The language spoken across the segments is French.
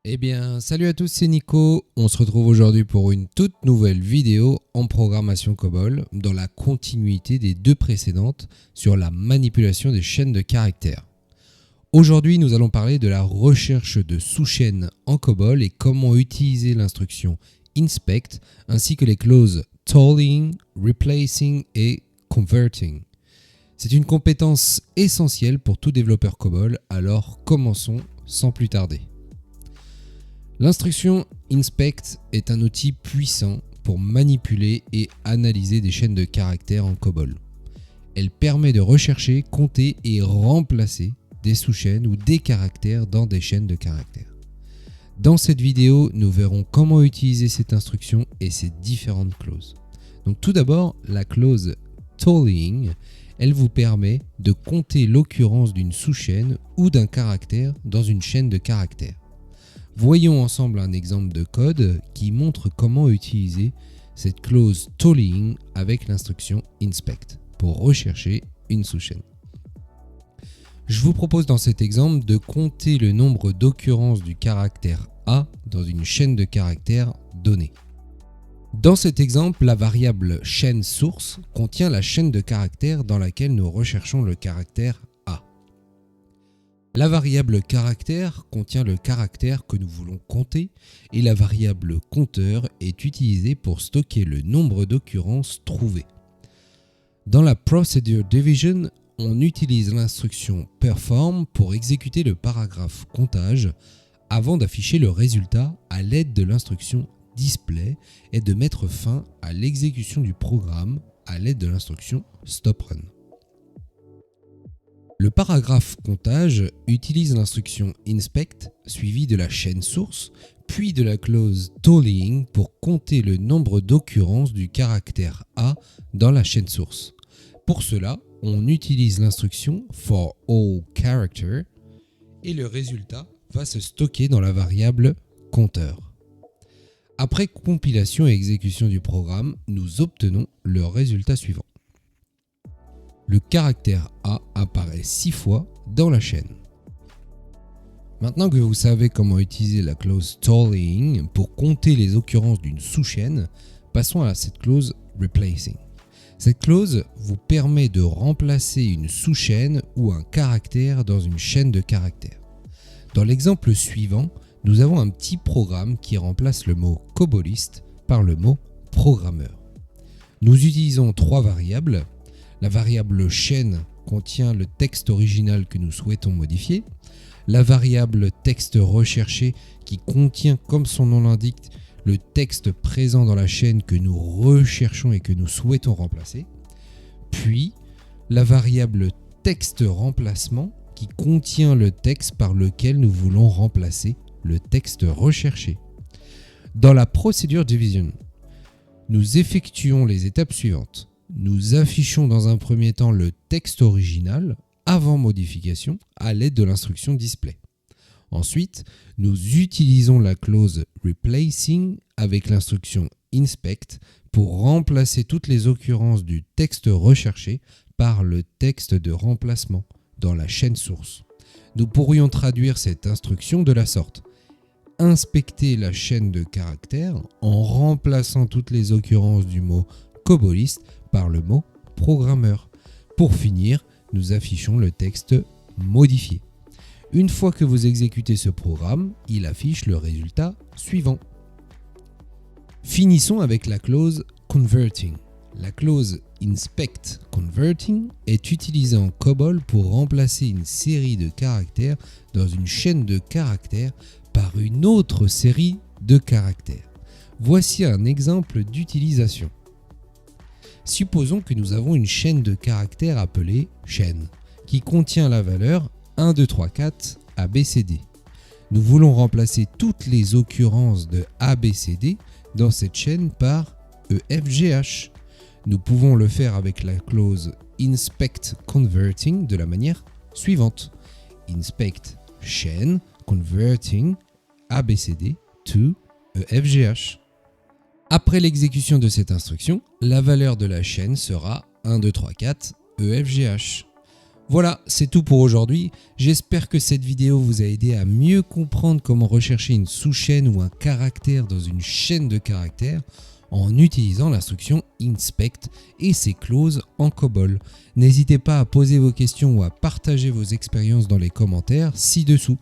Eh bien, salut à tous, c'est Nico. On se retrouve aujourd'hui pour une toute nouvelle vidéo en programmation COBOL dans la continuité des deux précédentes sur la manipulation des chaînes de caractères. Aujourd'hui, nous allons parler de la recherche de sous-chaînes en COBOL et comment utiliser l'instruction inspect ainsi que les clauses tolling, replacing et converting. C'est une compétence essentielle pour tout développeur COBOL, alors commençons sans plus tarder. L'instruction inspect est un outil puissant pour manipuler et analyser des chaînes de caractères en COBOL. Elle permet de rechercher, compter et remplacer des sous-chaînes ou des caractères dans des chaînes de caractères. Dans cette vidéo, nous verrons comment utiliser cette instruction et ses différentes clauses. Donc tout d'abord, la clause tolling, elle vous permet de compter l'occurrence d'une sous-chaîne ou d'un caractère dans une chaîne de caractères. Voyons ensemble un exemple de code qui montre comment utiliser cette clause tolling avec l'instruction inspect pour rechercher une sous-chaîne. Je vous propose dans cet exemple de compter le nombre d'occurrences du caractère A dans une chaîne de caractères donnée. Dans cet exemple, la variable chaîne source contient la chaîne de caractères dans laquelle nous recherchons le caractère A. La variable caractère contient le caractère que nous voulons compter et la variable compteur est utilisée pour stocker le nombre d'occurrences trouvées. Dans la procedure division, on utilise l'instruction perform pour exécuter le paragraphe comptage avant d'afficher le résultat à l'aide de l'instruction display et de mettre fin à l'exécution du programme à l'aide de l'instruction stop run. Le paragraphe comptage utilise l'instruction inspect suivie de la chaîne source, puis de la clause tolling pour compter le nombre d'occurrences du caractère A dans la chaîne source. Pour cela, on utilise l'instruction for all character et le résultat va se stocker dans la variable compteur. Après compilation et exécution du programme, nous obtenons le résultat suivant. Le caractère A apparaît 6 fois dans la chaîne. Maintenant que vous savez comment utiliser la clause tolling pour compter les occurrences d'une sous-chaîne, passons à cette clause replacing. Cette clause vous permet de remplacer une sous-chaîne ou un caractère dans une chaîne de caractères. Dans l'exemple suivant, nous avons un petit programme qui remplace le mot coboliste par le mot programmeur. Nous utilisons 3 variables. La variable chaîne contient le texte original que nous souhaitons modifier. La variable texte recherché qui contient, comme son nom l'indique, le texte présent dans la chaîne que nous recherchons et que nous souhaitons remplacer. Puis, la variable texte remplacement qui contient le texte par lequel nous voulons remplacer le texte recherché. Dans la procedure division, nous effectuons les étapes suivantes. Nous affichons dans un premier temps le texte original avant modification à l'aide de l'instruction display. Ensuite, nous utilisons la clause replacing avec l'instruction inspect pour remplacer toutes les occurrences du texte recherché par le texte de remplacement dans la chaîne source. Nous pourrions traduire cette instruction de la sorte. Inspecter la chaîne de caractères en remplaçant toutes les occurrences du mot coboliste par le mot programmeur. Pour finir, nous affichons le texte modifié. Une fois que vous exécutez ce programme, il affiche le résultat suivant. Finissons avec la clause converting. La clause inspect converting est utilisée en COBOL pour remplacer une série de caractères dans une chaîne de caractères par une autre série de caractères. Voici un exemple d'utilisation. Supposons que nous avons une chaîne de caractères appelée chaîne, qui contient la valeur 1, 2, 3, 4, ABCD. Nous voulons remplacer toutes les occurrences de ABCD dans cette chaîne par EFGH. Nous pouvons le faire avec la clause inspect converting de la manière suivante. Inspect chain converting ABCD to EFGH. Après l'exécution de cette instruction, la valeur de la chaîne sera 1, 2, 3, 4 EFGH. Voilà, c'est tout pour aujourd'hui. J'espère que cette vidéo vous a aidé à mieux comprendre comment rechercher une sous-chaîne ou un caractère dans une chaîne de caractères en utilisant l'instruction inspect et ses clauses en COBOL. N'hésitez pas à poser vos questions ou à partager vos expériences dans les commentaires ci-dessous.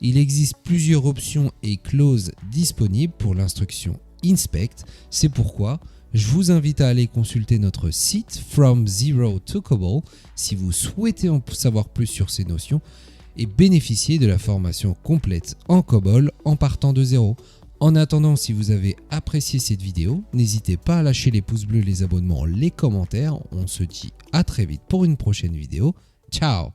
Il existe plusieurs options et clauses disponibles pour l'instruction inspect. C'est pourquoi je vous invite à aller consulter notre site From Zero to COBOL si vous souhaitez en savoir plus sur ces notions et bénéficier de la formation complète en COBOL en partant de zéro. En attendant, si vous avez apprécié cette vidéo, n'hésitez pas à lâcher les pouces bleus, les abonnements, les commentaires. On se dit à très vite pour une prochaine vidéo. Ciao!